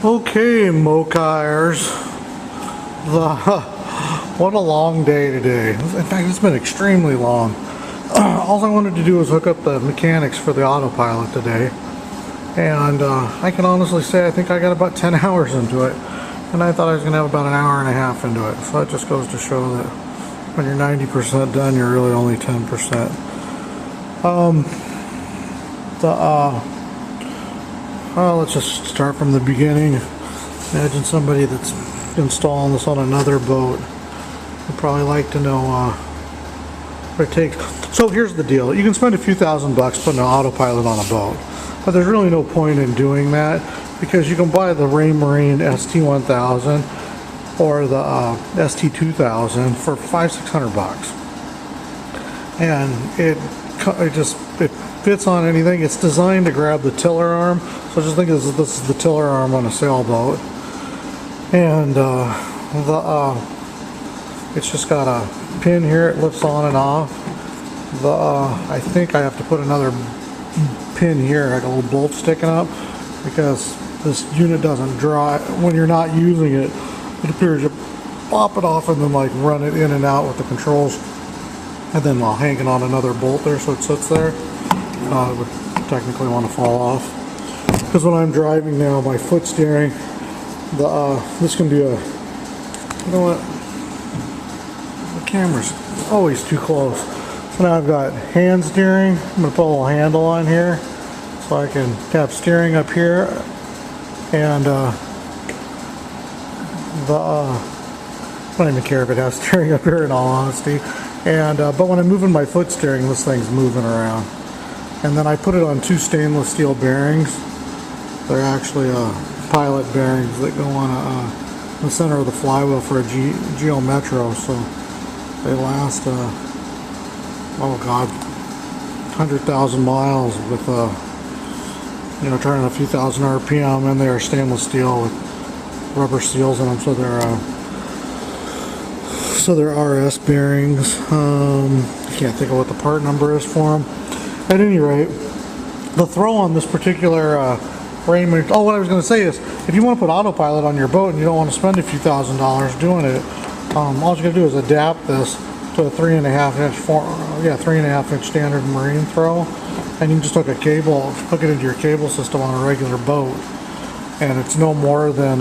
Okay, Mokaiers. What a long day today. In fact, it's been extremely long. All I wanted to do was hook up the mechanics for the Autopilot today. And I can honestly say I think I got about 10 hours into it. And I thought I was going to have about an hour and a half into it. So that just goes to show that when you're 90% done, you're really only 10%. Well, let's just start from the beginning. Imagine somebody that's installing this on another boat would probably like to know what it takes. So here's the deal. You can spend a few $1,000s putting an Autopilot on a boat, but there's really no point in doing that because you can buy the Raymarine St1000 or the St2000 for $500-600, and it fits on anything. It's designed to grab the tiller arm, so just think this is the tiller arm on a sailboat, and it's just got a pin here. It lifts on and off. I think I have to put another pin here, like a little bolt sticking up, because this unit doesn't dry when you're not using it. It appears you pop it off and then like run it in and out with the controls, and then I'll hang it on another bolt there so it sits there. It would technically want to fall off, because when I'm driving now, my foot steering, this can be a, you know what, the camera's always too close. So now I've got hand steering. I'm going to put a little handle on here so I can have steering up here, and I don't even care if it has steering up here in all honesty. And but when I'm moving my foot steering, this thing's moving around. And then I put it on two stainless steel bearings. They're actually pilot bearings that go on the center of the flywheel for a Geo Metro, so they last, oh god, 100,000 miles with, turning a few thousand RPM, and they are stainless steel with rubber seals in them, so they're RS bearings. I can't think of what the part number is for them. At any rate, the throw on this particular Raymarine, what I was going to say is, if you want to put Autopilot on your boat and you don't want to spend a few $1,000s doing it, all you got to do is adapt this to a 3.5 inch standard marine throw, and you can just hook it into your cable system on a regular boat, and it's no more than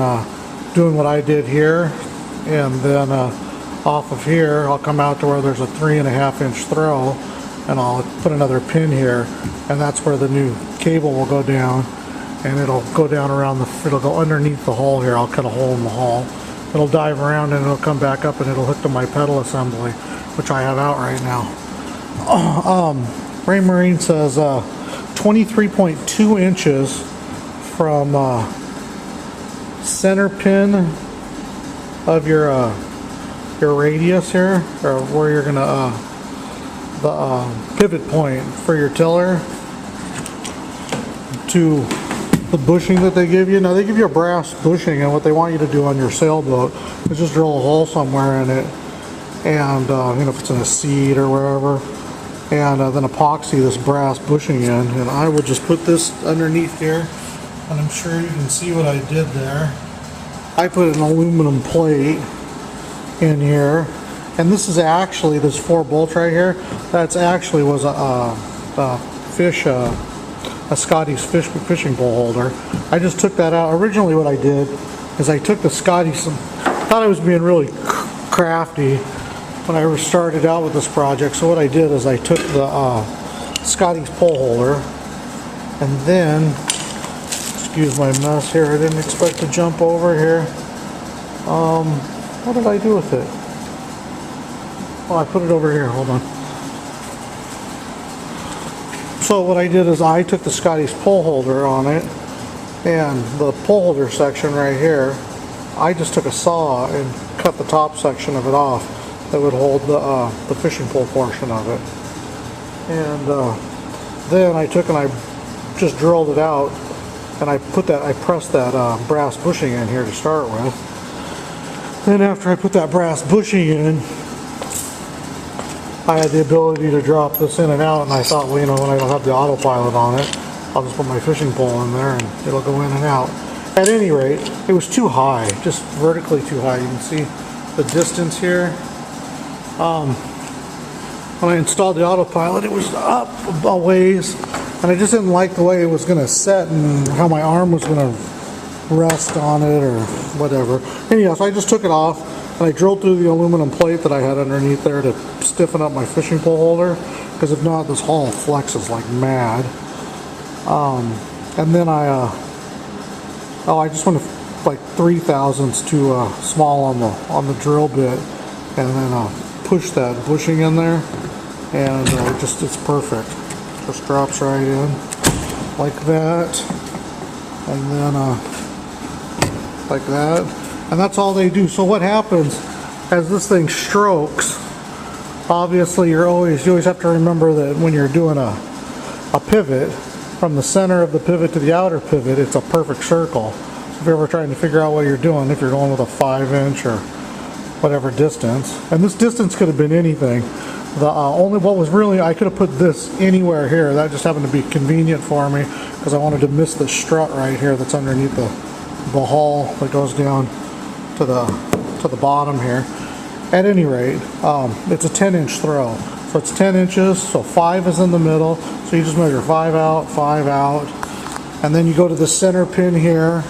doing what I did here, and then off of here I'll come out to where there's a 3.5 inch throw, and I'll put another pin here, and that's where the new cable will go down, and it'll go down around it'll go underneath the hull here. I'll cut a hole in the hull. It'll dive around and it'll come back up, and it'll hook to my pedal assembly, which I have out right now. Raymarine says 23.2 inches from center pin of your radius here, or where you're gonna the pivot point for your tiller, to the bushing that they give you. Now they give you a brass bushing, and what they want you to do on your sailboat is just drill a hole somewhere in it, and if it's in a seat or wherever, and then epoxy this brass bushing in. And I would just put this underneath here, and I'm sure you can see what I did there. I put an aluminum plate in here, and this is actually, there's 4 bolts right here. That's actually was a Scotty's fishing pole holder. I just took that out. Originally what I did is I took the Scotty's, thought I was being really crafty when I started out with this project. So what I did is I took the Scotty's pole holder, and then, excuse my mess here, I didn't expect to jump over here. What did I do with it? Oh, I put it over here, hold on. So what I did is I took the Scotty's pole holder on it, and the pole holder section right here, I just took a saw and cut the top section of it off that would hold the fishing pole portion of it. And then I took and I just drilled it out, and I pressed that brass bushing in here to start with. Then after I put that brass bushing in, I had the ability to drop this in and out, and I thought, well, when I don't have the Autopilot on it, I'll just put my fishing pole in there and it'll go in and out. At any rate, it was too high, just vertically too high. You can see the distance here. When I installed the Autopilot, it was up a ways, and I just didn't like the way it was going to set and how my arm was going to rest on it or whatever. Anyhow, so I just took it off and I drilled through the aluminum plate that I had underneath there to stiffen up my fishing pole holder, because if not, this hull flexes like mad. And then I just went like 3/1000 too small on the drill bit, and then push that bushing in there, and it's perfect. Just drops right in like that, and then like that, and that's all they do. So what happens as this thing strokes, obviously you always have to remember that when you're doing a pivot, from the center of the pivot to the outer pivot, it's a perfect circle. If you're ever trying to figure out what you're doing, if you're going with a 5-inch or whatever distance, and this distance could have been anything. The only what was really, I could have put this anywhere here. That just happened to be convenient for me because I wanted to miss the strut right here that's underneath the hull that goes down to the bottom here. At any rate, it's a 10-inch throw, so it's 10 inches. So 5 is in the middle. So you just measure 5 out, 5 out, and then you go to the center pin here,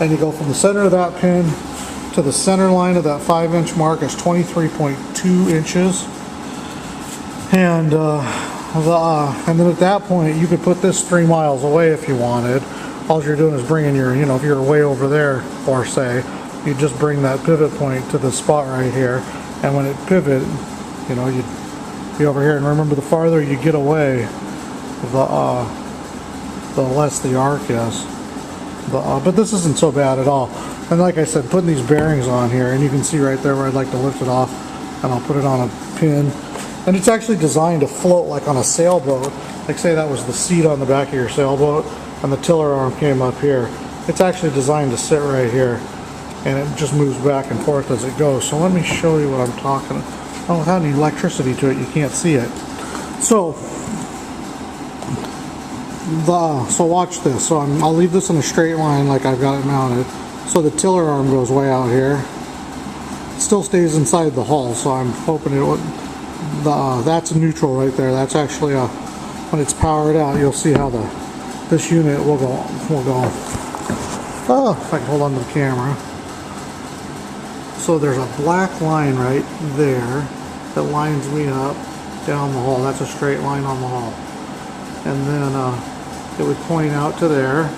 and you go from the center of that pin to the center line of that 5-inch mark is 23.2 inches. And and then at that point you could put this 3 miles away if you wanted. All you're doing is bringing your, if you're way over there, or say, you just bring that pivot point to the spot right here, and when it pivot, you'd be over here. And remember, the farther you get away, the less the arc is. But this isn't so bad at all. And like I said, putting these bearings on here, and you can see right there where I'd like to lift it off, and I'll put it on a pin. And it's actually designed to float like on a sailboat. Like say that was the seat on the back of your sailboat, and the tiller arm came up here. It's actually designed to sit right here, and it just moves back and forth as it goes. So let me show you what I'm talking about. Oh, without any electricity to it, you can't see it. So watch this. So I'll leave this in a straight line like I've got it mounted. So the tiller arm goes way out here. It still stays inside the hull, so I'm hoping it would. That's neutral right there. That's actually when it's powered out, you'll see how this unit will go. Oh, if I can hold on to the camera. So there's a black line right there that lines me up down the hull. That's a straight line on the hull. And then it would point out to there,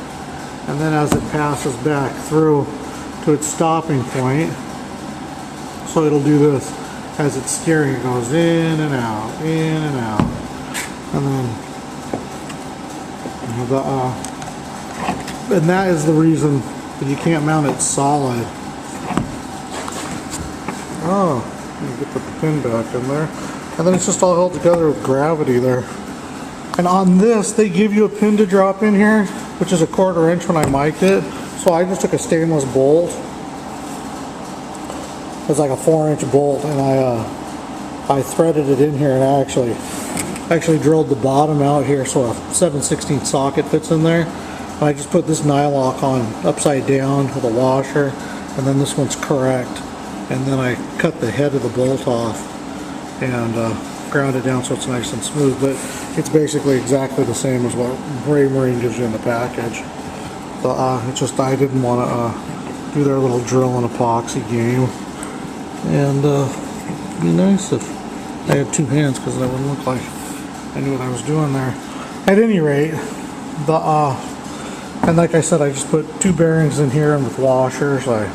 and then as it passes back through to its stopping point, so it'll do this as it's steering. It goes in and out, and then and that is the reason that you can't mount it solid. Oh, let me get the pin back in there, and then it's just all held together with gravity there. And on this, they give you a pin to drop in here, which is a 1/4 inch when I mic'd it. So I just took a stainless bolt. It's like a 4-inch bolt, and I threaded it in here, and I actually drilled the bottom out here so a 7/16 socket fits in there. And I just put this nylock on upside down with a washer, and then this one's correct. And then I cut the head of the bolt off and ground it down so it's nice and smooth. But it's basically exactly the same as what Raymarine gives you in the package. It's just I didn't want to do their little drill and epoxy game. And it'd be nice if I had 2 hands, because that wouldn't look like I knew what I was doing there. At any rate, and like I said, I just put 2 bearings in here and with washers. I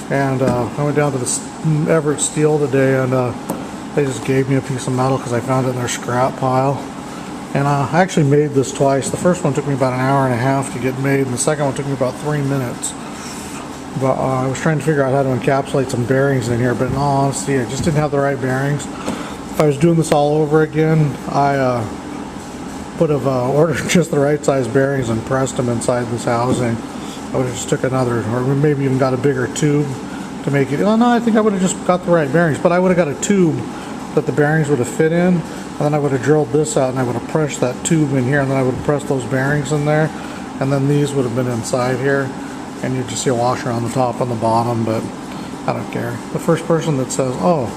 went down to the Everett Steel today, and they just gave me a piece of metal because I found it in their scrap pile. And I actually made this twice. The first one took me about 1.5 hours to get made, and the second one took me about 3 minutes. But I was trying to figure out how to encapsulate some bearings in here, but in all honesty, I just didn't have the right bearings. If I was doing this all over again, I would have ordered just the right size bearings and pressed them inside this housing. I would have just took another, or maybe even got a bigger tube to make it. Oh no, I think I would have just got the right bearings, but I would have got a tube that the bearings would have fit in, and then I would have drilled this out, and I would have pressed that tube in here, and then I would have pressed those bearings in there, and then these would have been inside here, and you just see a washer on the top and the bottom, but I don't care. The first person that says, oh,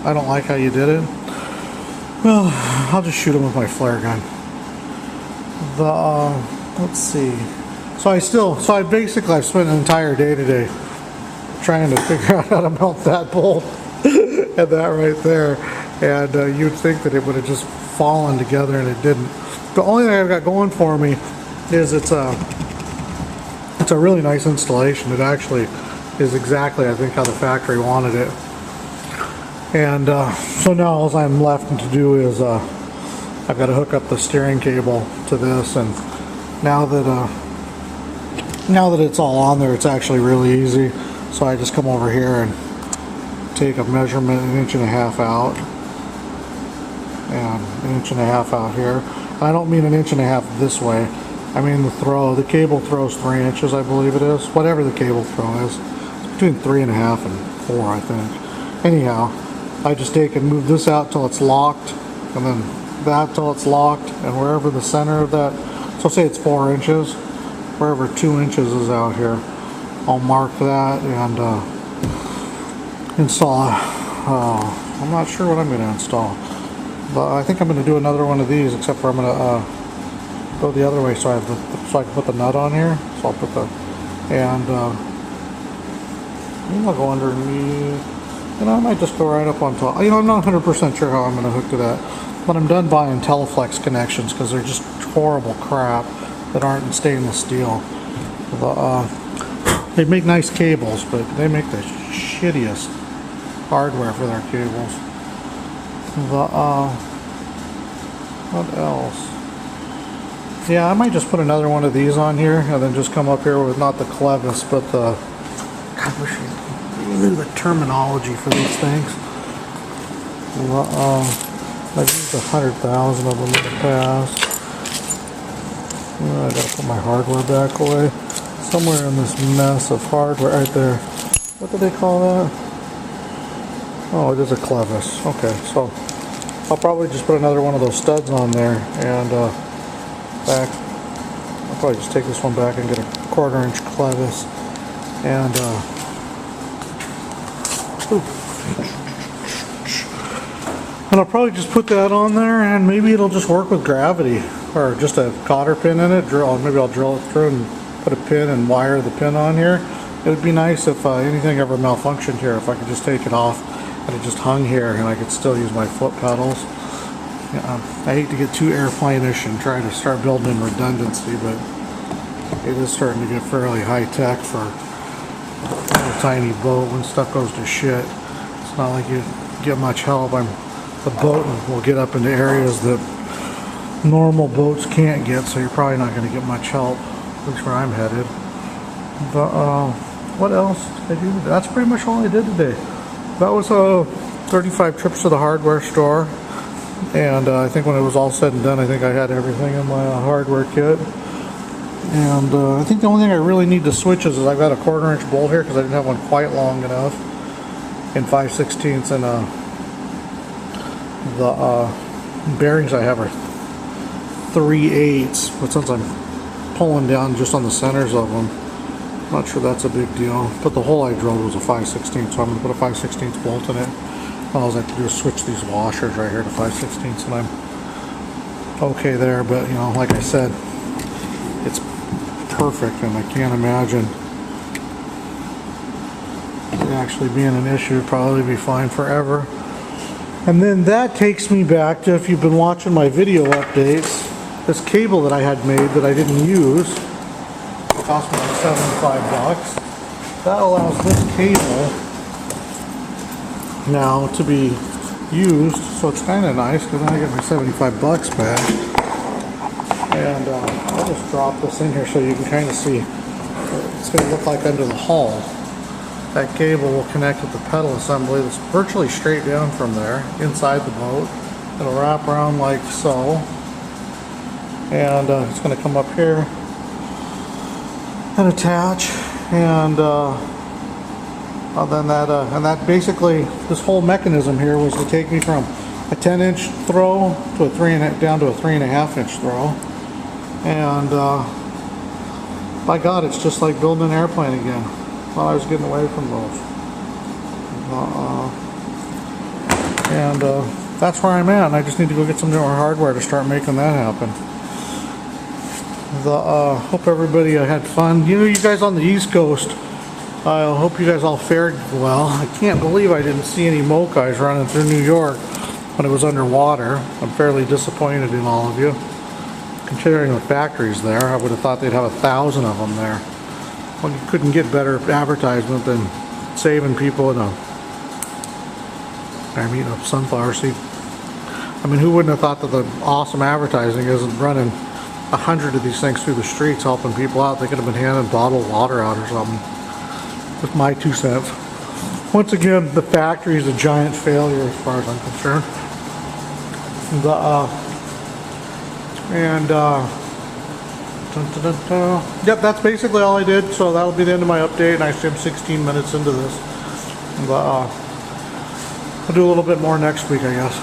I don't like how you did it, well, I'll just shoot him with my flare gun. Let's see. I've spent an entire day today trying to figure out how to mount that bolt and that right there, and you'd think that it would have just fallen together, and it didn't. The only thing I've got going for me is it's a really nice installation. It actually is exactly, I think, how the factory wanted it. And so now all I'm left to do is I've got to hook up the steering cable to this, and now that it's all on there, it's actually really easy. So I just come over here and take a measurement 1.5 inches out and 1.5 inches out here. And I don't mean 1.5 inches this way. I mean the cable throws 3 inches, I believe it is. Whatever the cable throw is. It's between 3.5 and 4, I think. Anyhow, I just take and move this out till it's locked, and then that till it's locked, and wherever the center of that, so say it's 4 inches, wherever 2 inches is out here, I'll mark that and install. I'm not sure what I'm going to install, but I think I'm going to do another one of these, except for I'm going to go the other way so I can put the nut on here. So I'll put the, and maybe I'll go underneath. And I might just go right up on top. You know, I'm not 100% sure how I'm going to hook to that. But I'm done buying Teleflex connections because they're just horrible crap that aren't in stainless steel. They make nice cables, but they make the shittiest hardware for their cables. What else? Yeah, I might just put another one of these on here and then just come up here with not the clevis, but the... God, I wish I knew the terminology for these things. I've used 100,000 of them in the past. I gotta put my hardware back away. Somewhere in this mess of hardware, right there. What do they call that? Oh, it is a clevis. Okay, so I'll probably just put another one of those studs on there and back. I'll probably just take this one back and get a 1/4 inch clevis and I'll probably just put that on there, and maybe it'll just work with gravity, or just a cotter pin in it. Maybe I'll drill it through and put a pin and wire the pin on here. It would be nice if anything ever malfunctioned here, if I could just take it off and it just hung here and I could still use my foot pedals. I hate to get too airplane-ish and try to start building in redundancy, but it is starting to get fairly high-tech for a tiny boat. When stuff goes to shit, it's not like you get much help. The boat will get up into areas that normal boats can't get, so you're probably not going to get much help, at least where I'm headed. But what else did I do? That's pretty much all I did today. That was 35 trips to the hardware store, and I think when it was all said and done, I think I had everything in my hardware kit. And I think the only thing I really need to switch is I've got a 1/4 inch bolt here because I didn't have one quite long enough in 5/16, and the bearings I have are 3/8, but since I'm pulling down just on the centers of them, I'm not sure that's a big deal. But the hole I drilled was a 5/16, so I'm going to put a 5/16 bolt in it. All I have to do is switch these washers right here to 5/16, and I'm okay there. But you know, like I said, it's perfect, and I can't imagine it actually being an issue. It'd probably be fine forever. And then that takes me back to, if you've been watching my video updates, this cable that I had made that I didn't use, it cost me like 75 bucks. That allows this cable now to be used, so it's kind of nice because then I get my 75 bucks back. And I'll just drop this in here so you can kind of see what it's going to look like under the hull. That cable will connect with the pedal assembly that's virtually straight down from there inside the boat. It'll wrap around like so, and it's going to come up here and attach, and then that basically, this whole mechanism here was to take me from a 10-inch throw to down to a 3.5-inch throw, and By God, it's just like building an airplane again. Thought I was getting away from those. And that's where I'm at, and I just need to go get some newer hardware to start making that happen. Hope everybody had fun. You know, you guys on the East Coast, I hope you guys all fared well. I can't believe I didn't see any Mokais running through New York when it was underwater. I'm fairly disappointed in all of you. Considering the factory's there, I would have thought they'd have 1,000 of them there. Well, you couldn't get better advertisement than saving people in a sunflower seed. I mean, who wouldn't have thought that the awesome advertising isn't running 100 of these things through the streets helping people out? They could have been handing bottled water out or something. With my 2 cents. Once again, the factory is a giant failure as far as I'm concerned. Yep, that's basically all I did. So that'll be the end of my update, and I assume 16 minutes into this. I'll do a little bit more next week, I guess.